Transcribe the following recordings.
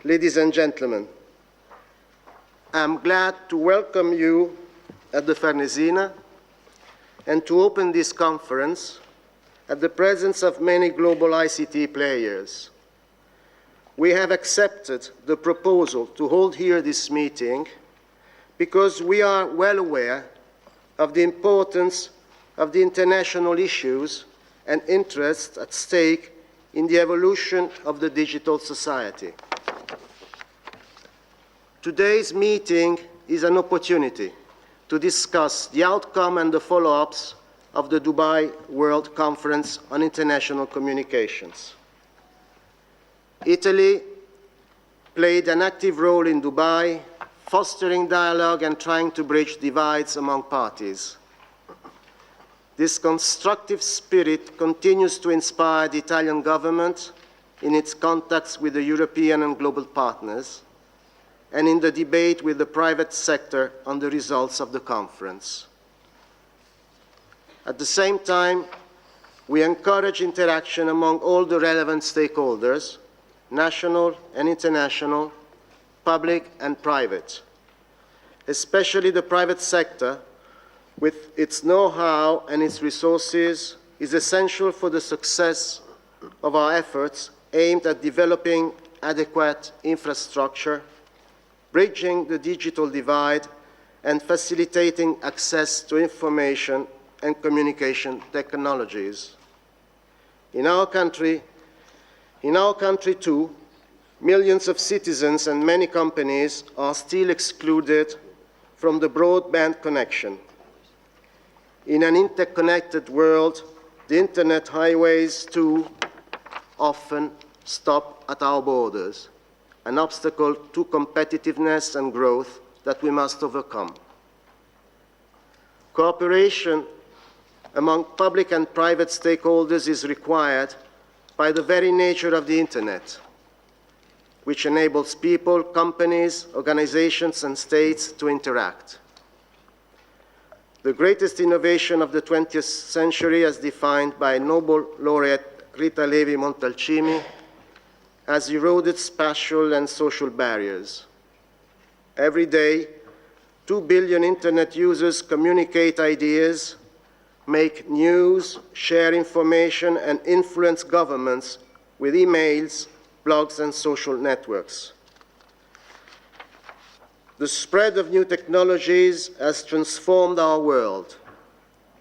ladies and gentlemen, I'm glad to welcome you at the Farnesina and to open this conference at the presence of many global ICT players. We have accepted the proposal to hold here this meeting because we are well aware of the importance of the international issues and interests at stake in the evolution of the digital society. Today's meeting is an opportunity to discuss the outcome and the follow-ups of the Dubai World Conference on International Communications. Italy played an active role in Dubai, fostering dialogue and trying to bridge divides among parties. This constructive spirit continues to inspire the Italian government in its contacts with the European and global partners, and in the debate with the private sector on the results of the conference. At the same time, we encourage interaction among all the relevant stakeholders, national and international, public and private. Especially the private sector, with its know-how and its resources, is essential for the success of our efforts aimed at developing adequate infrastructure, bridging the digital divide, and facilitating access to information and communication technologies. In our country too, millions of citizens and many companies are still excluded from the broadband connection. In an interconnected world, the internet highways too often stop at our borders, an obstacle to competitiveness and growth that we must overcome. Cooperation among public and private stakeholders is required by the very nature of the internet, which enables people, companies, organizations, and states to interact. The greatest innovation of the 20th century, as defined by Nobel laureate Rita Levi-Montalcini, has eroded spatial and social barriers. Every day, 2 billion internet users communicate ideas, make news, share information, and influence governments with emails, blogs, and social networks. The spread of new technologies has transformed our world.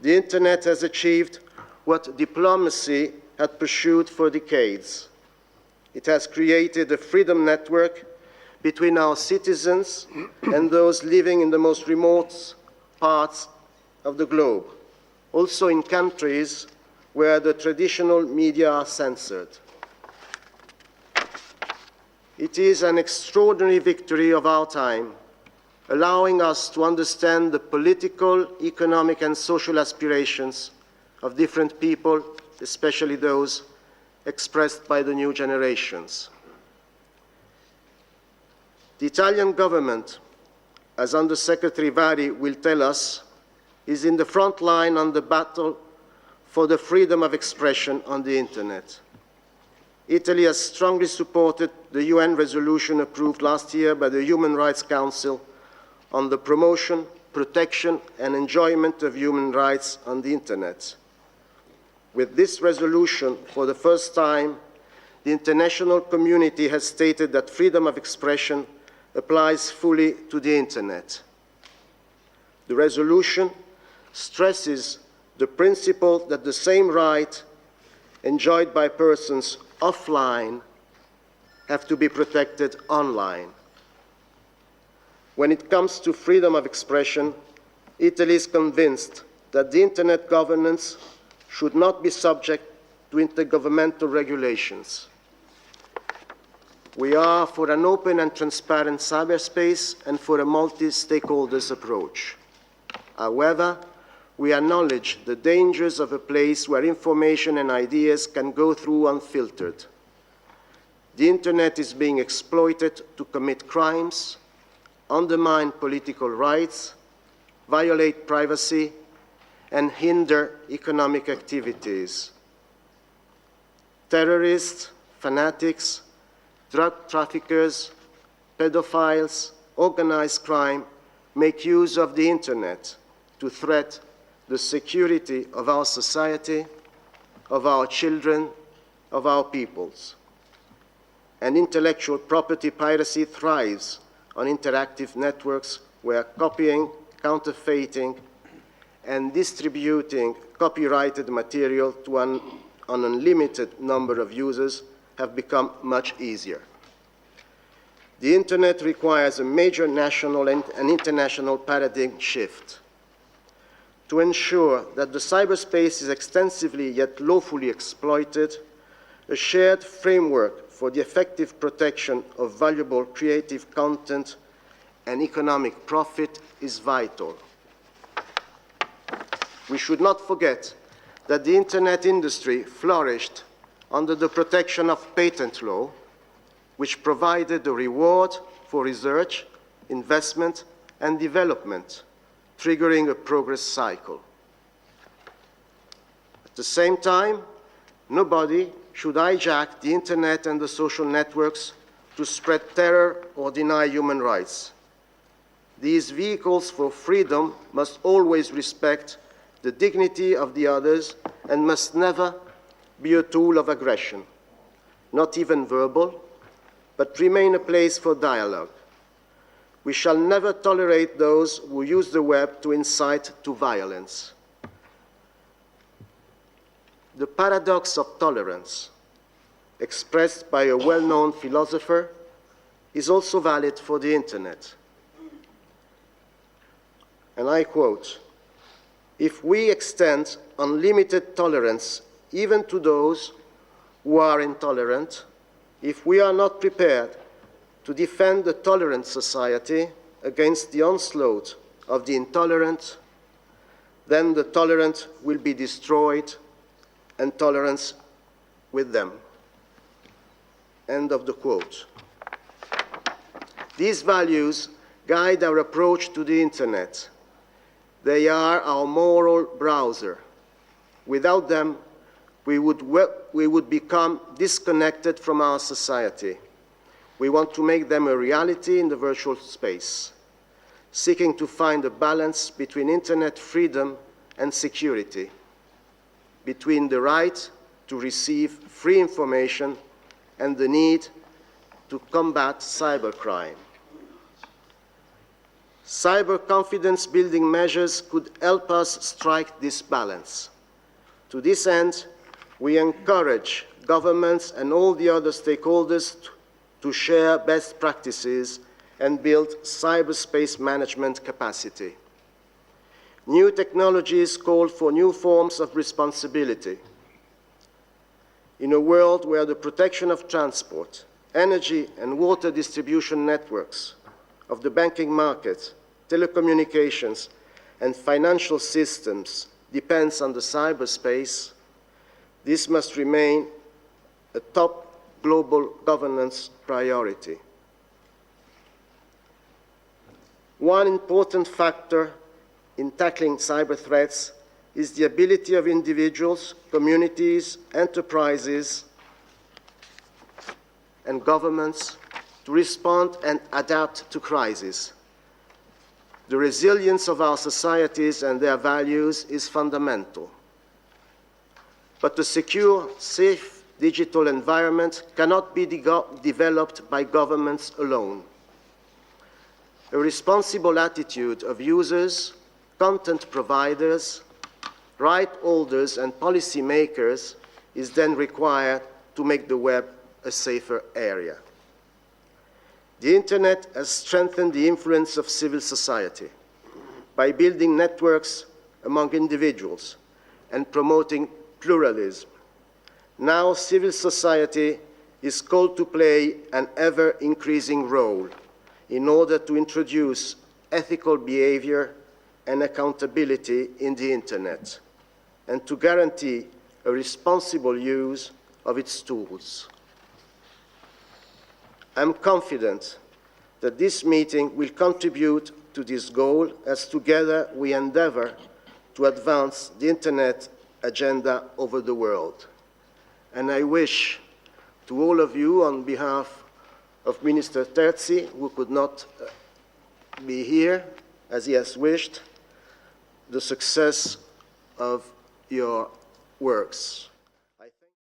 The internet has achieved what diplomacy had pursued for decades. It has created a freedom network between our citizens and those living in the most remote parts of the globe, also in countries where the traditional media are censored. It is an extraordinary victory of our time, allowing us to understand the political, economic, and social aspirations of different people, especially those expressed by the new generations. The Italian government, as Under-Secretary Vari will tell us, is in the front line on the battle for the freedom of expression on the internet. Italy has strongly supported the UN resolution approved last year by the Human Rights Council on the promotion, protection, and enjoyment of human rights on the internet. With this resolution, for the first time, the international community has stated that freedom of expression applies fully to the internet. The resolution stresses the principle that the same right enjoyed by persons offline have to be protected online. When it comes to freedom of expression, Italy is convinced that the internet governance should not be subject to intergovernmental regulations. We are for an open and transparent cyberspace and for a multi-stakeholders approach. However, we acknowledge the dangers of a place where information and ideas can go through unfiltered. The internet is being exploited to commit crimes, undermine political rights, violate privacy, and hinder economic activities. Terrorists, fanatics, drug traffickers, pedophiles, organized crime make use of the internet to threaten the security of our society, of our children, of our peoples. And intellectual property piracy thrives on interactive networks where copying, counterfeiting, and distributing copyrighted material to an unlimited number of users have become much easier. The internet requires a major national and international paradigm shift to ensure that the cyberspace is extensively yet lawfully exploited. A shared framework for the effective protection of valuable creative content and economic profit is vital. We should not forget that the internet industry flourished under the protection of patent law, which provided a reward for research, investment, and development, triggering a progress cycle. At the same time, nobody should hijack the internet and the social networks to spread terror or deny human rights. These vehicles for freedom must always respect the dignity of the others and must never be a tool of aggression, not even verbal, but remain a place for dialogue. We shall never tolerate those who use the web to incite to violence. The paradox of tolerance, expressed by a well-known philosopher, is also valid for the internet. And I quote, "If we extend unlimited tolerance even to those who are intolerant, if we are not prepared to defend a tolerant society against the onslaught of the intolerant, then the tolerant will be destroyed and tolerance with them." End of the quote. These values guide our approach to the internet. They are our moral browser. Without them, we would become disconnected from our society. We want to make them a reality in the virtual space, seeking to find a balance between internet freedom and security, between the right to receive free information and the need to combat cybercrime. Cyber confidence building measures could help us strike this balance. To this end, we encourage governments and all the other stakeholders to share best practices and build cyberspace management capacity. New technologies call for new forms of responsibility. In a world where the protection of transport, energy and water distribution networks, of the banking market, telecommunications, and financial systems depends on the cyberspace, this must remain a top global governance priority. One important factor in tackling cyber threats is the ability of individuals, communities, enterprises, and governments to respond and adapt to crises. The resilience of our societies and their values is fundamental. But a secure, safe digital environment cannot be developed by governments alone. A responsible attitude of users, content providers, right holders, and policymakers is then required to make the web a safer area. The internet has strengthened the influence of civil society by building networks among individuals and promoting pluralism. Now civil society is called to play an ever-increasing role in order to introduce ethical behavior and accountability in the internet and to guarantee a responsible use of its tools. I'm confident that this meeting will contribute to this goal as together we endeavor to advance the internet agenda over the world. And I wish to all of you, on behalf of Minister Terzi, who could not be here as he has wished, the success of your works.